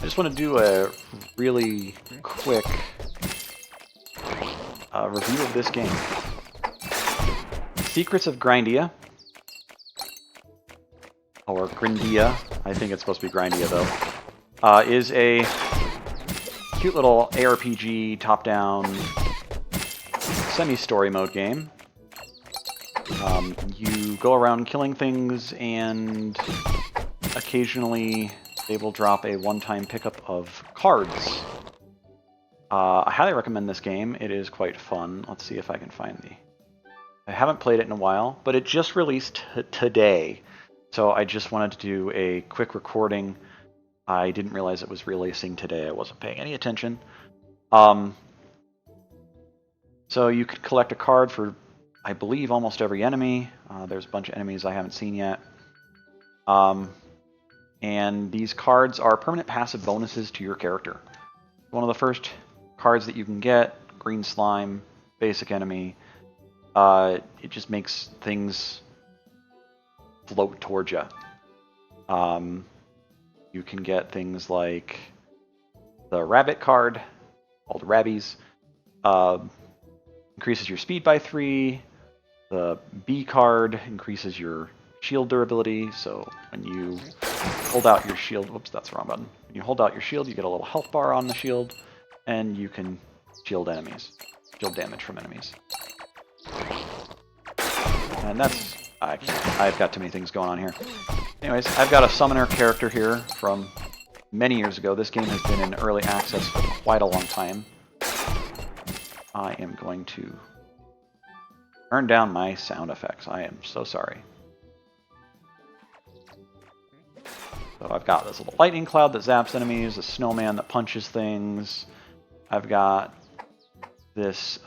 I just want to do a really quick review of this game. Secrets of Grindea, or Grindea, I think it's supposed to be Grindea though, is a cute little ARPG top-down semi-story mode game. You go around killing things, and occasionally they will drop a one-time pickup of cards. I highly recommend this game. It is quite fun. Let's see if I can find the... I haven't played it in a while, but it just released today. So I just wanted to do a quick recording. I didn't realize it was releasing today. I wasn't paying any attention. So you could collect a card for, I believe, almost every enemy. There's a bunch of enemies I haven't seen yet. And these cards are permanent passive bonuses to your character. One of the first cards that you can get, green slime, basic enemy. It just makes things float towards you. You can get things like the rabbit card, called Rabbies. Increases your speed by 3. The B card increases your shield durability, so when you hold out your shield, whoops, that's the wrong button. When you hold out your shield, you get a little health bar on the shield, and you can shield enemies, shield damage from enemies. And that's, I've got too many things going on here. Anyways, I've got a summoner character here from many years ago. This game has been in early access for quite a long time. I am going to turn down my sound effects. I am so sorry. So I've got this little lightning cloud that zaps enemies, a snowman that punches things. I've got this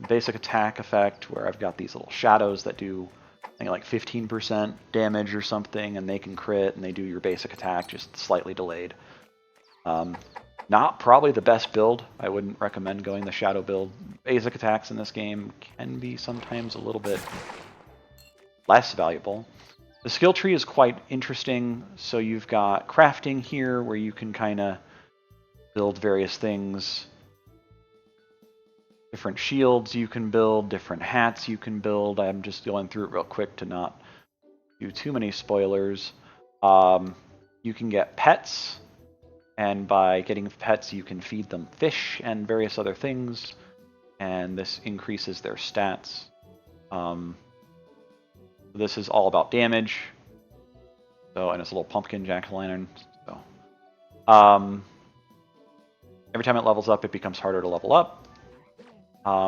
basic attack effect where I've got these little shadows that do, I think, like 15% damage or something, and they can crit, and they do your basic attack, just slightly delayed. Not probably the best build. I wouldn't recommend going the shadow build. Basic attacks in this game can be sometimes a little bit less valuable. The skill tree is quite interesting. So you've got crafting here where you can kind of build various things. Different shields you can build, different hats you can build. I'm just going through it real quick to not do too many spoilers. You can get pets. And by getting pets, you can feed them fish and various other things, and this increases their stats. This is all about damage. So, and it's a little pumpkin jack-o'-lantern. So, every time it levels up, it becomes harder to level up.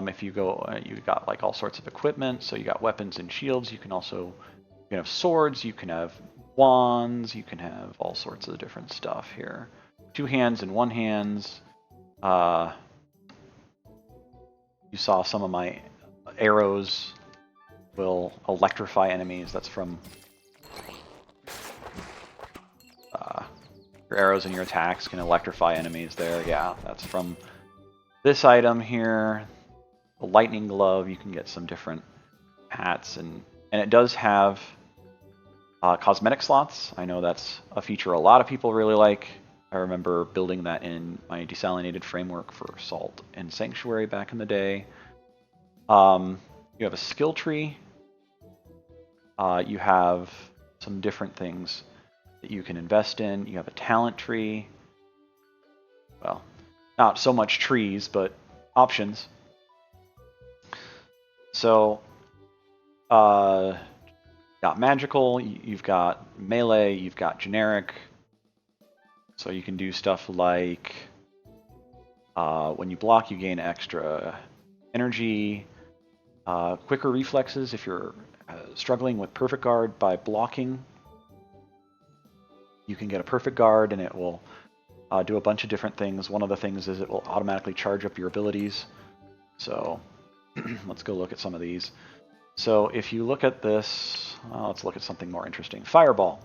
If you go, you got like all sorts of equipment. So you got weapons and shields. You can have swords. You can have wands. You can have all sorts of different stuff here. 2 hands and 1 hands. You saw some of my arrows will electrify enemies. That's from your arrows and your attacks can electrify enemies there. Yeah, that's from this item here. The lightning glove, you can get some different hats, and it does have cosmetic slots. I know that's a feature a lot of people really like. I remember building that in my desalinated framework for Salt and Sanctuary back in the day. You have a skill tree. You have some different things that you can invest in. You have a talent tree. Well, not so much trees, but options. So, got magical, you've got melee, you've got generic. So you can do stuff like when you block, you gain extra energy, quicker reflexes if you're struggling with perfect guard by blocking. You can get a perfect guard and it will do a bunch of different things. One of the things is it will automatically charge up your abilities. So let's go look at some of these. So if you look at this, let's look at something more interesting. Fireball.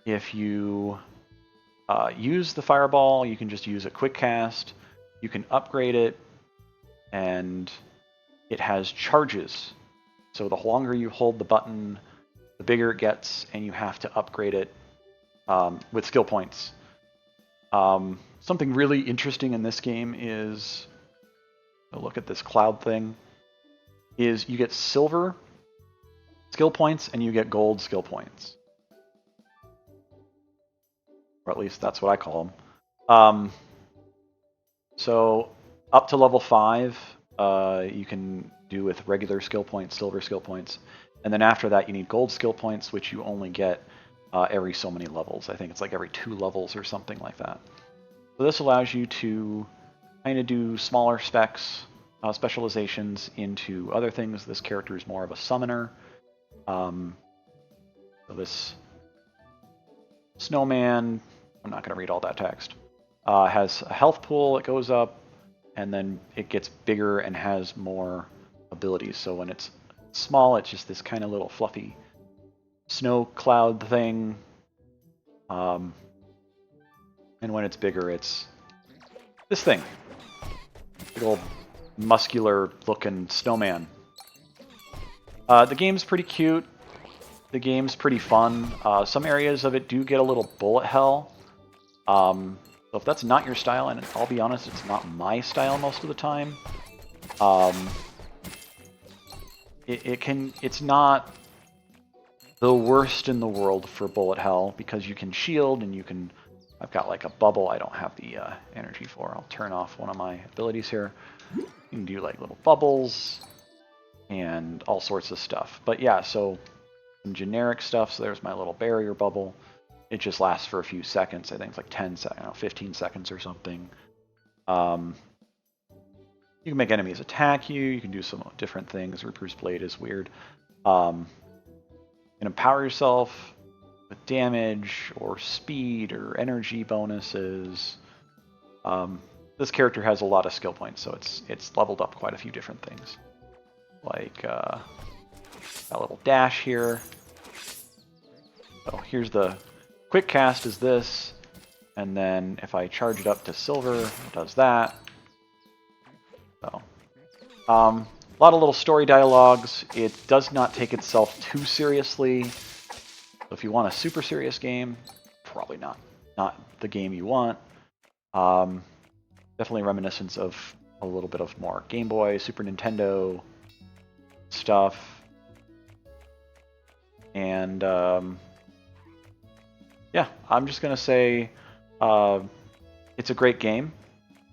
If you use the fireball, you can just use a quick cast. You can upgrade it, and it has charges. So the longer you hold the button, the bigger it gets, and you have to upgrade it with skill points. Something really interesting in this game is, look at this cloud thing, is you get silver skill points and you get gold skill points. Or at least that's what I call them. So up to level 5, you can do with regular skill points, silver skill points. And then after that, you need gold skill points, which you only get every so many levels. I think it's like every 2 levels or something like that. So this allows you to kind of do smaller specs, specializations into other things. This character is more of a summoner. So this snowman, I'm not going to read all that text, has a health pool, it goes up, and then it gets bigger and has more abilities. So when it's small, it's just this kind of little fluffy snow cloud thing. And when it's bigger, it's this thing. Big old muscular looking snowman. The game's pretty cute. The game's pretty fun. Some areas of it do get a little bullet hell. So if that's not your style, and I'll be honest, it's not my style most of the time. It's not the worst in the world for bullet hell because you can shield and you can. I've got like a bubble I don't have the energy for. I'll turn off one of my abilities here. You can do like little bubbles and all sorts of stuff. But yeah, so some generic stuff. So there's my little barrier bubble. It just lasts for a few seconds. I think it's like 10 seconds, 15 seconds or something. You can make enemies attack you. You can do some different things. Reaper's Blade is weird. You can empower yourself with damage or speed or energy bonuses. This character has a lot of skill points, so it's leveled up quite a few different things. Like a little dash here. So here's the quick cast is this, and then if I charge it up to silver, it does that. So, a lot of little story dialogues. It does not take itself too seriously. So if you want a super serious game, probably not the game you want. Definitely reminiscence of a little bit of more Game Boy, Super Nintendo stuff. And yeah, I'm just gonna say it's a great game,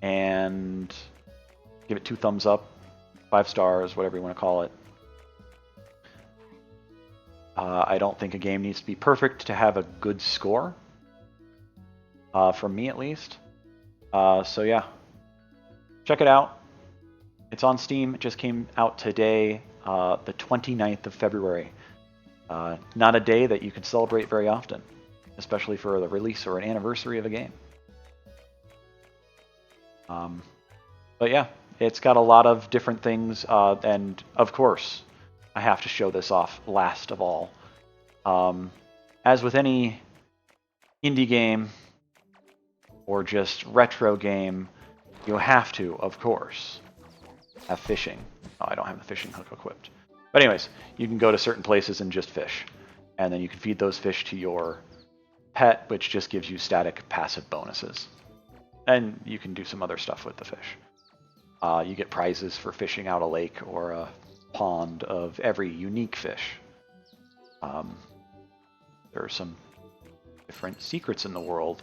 and give it 2 thumbs up, 5 stars, whatever you want to call it. I don't think a game needs to be perfect to have a good score, from me at least. So yeah, check it out. It's on Steam. It just came out today, the 29th of February. Not a day that you can celebrate very often, especially for the release or an anniversary of a game. But yeah, it's got a lot of different things, and of course, I have to show this off last of all. As with any indie game or just retro game, you have to, of course, have fishing. Oh, I don't have the fishing hook equipped. But anyways, you can go to certain places and just fish. And then you can feed those fish to your pet, which just gives you static passive bonuses. And you can do some other stuff with the fish. You get prizes for fishing out a lake or a pond of every unique fish. There are some different secrets in the world.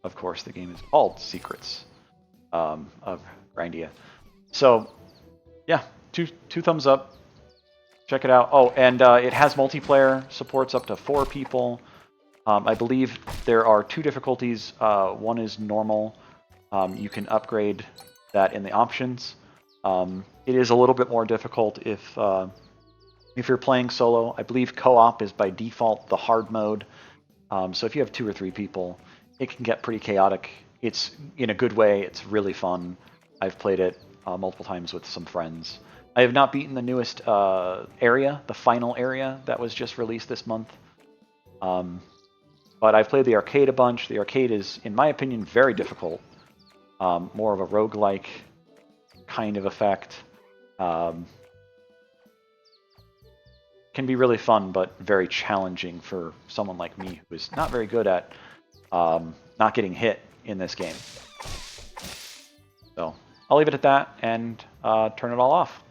Of course, the game is called Secrets of Grindea. So, yeah, two thumbs up. Check it out. Oh, and it has multiplayer, supports up to 4 people. I believe there are 2 difficulties. One is normal. You can upgrade that in the options. It is a little bit more difficult if you're playing solo. I believe co-op is by default the hard mode. So if you have 2 or 3 people, it can get pretty chaotic. It's in a good way. It's really fun. I've played it multiple times with some friends. I have not beaten the newest area, the final area that was just released this month. But I've played the arcade a bunch. The arcade is, in my opinion, very difficult. More of a roguelike kind of effect. Can be really fun, but very challenging for someone like me who is not very good at not getting hit in this game. So I'll leave it at that and turn it all off.